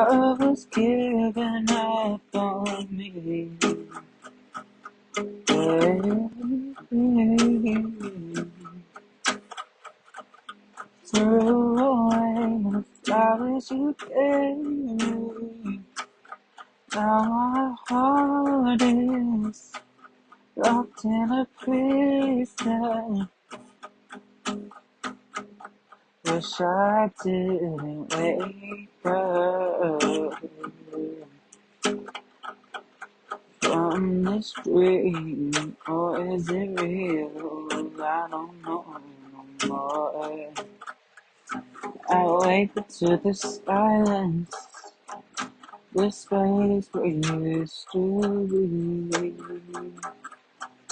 love was given up on me. Threw away the flowers you gave me. Now my heart is locked in a prison. Wish I didn't wake up from this dream, or is it real? I don't know no more. I wake to the silence, the space where you used to be,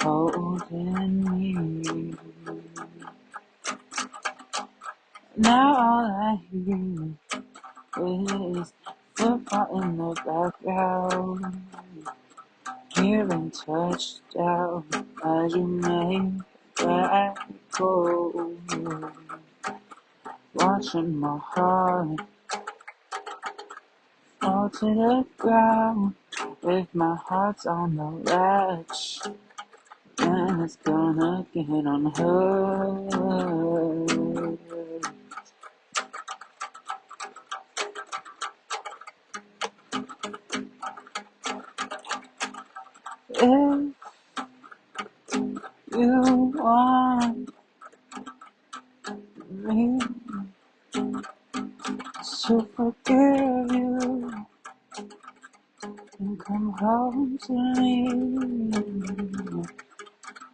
holding me. Now all I hear is football in the background, hearing touchdown as you make that goal, watching my heart fall to the ground with my heart on the latch, and it's gonna get unhooked. If you want me to forgive you and come home to me,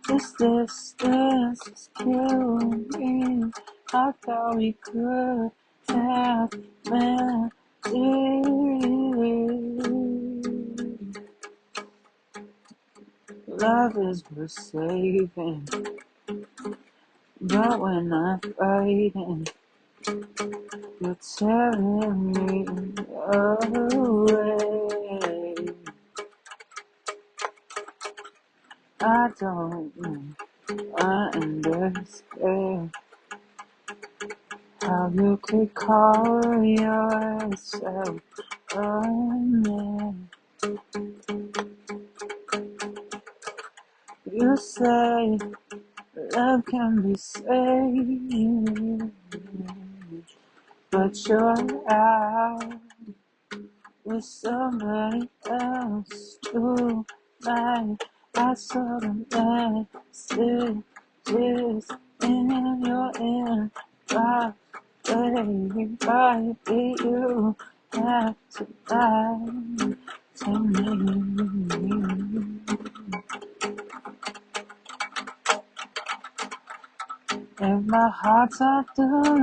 this distance is killing me. I thought we could have been love is worth saving, but when I'm fighting, you're tearing me away. I don't understand how you could call yourself a man. You say love can be saved, but you're out with somebody else tonight. I saw the messages in your inbox, baby, you have to lie to me. If my heart's not doing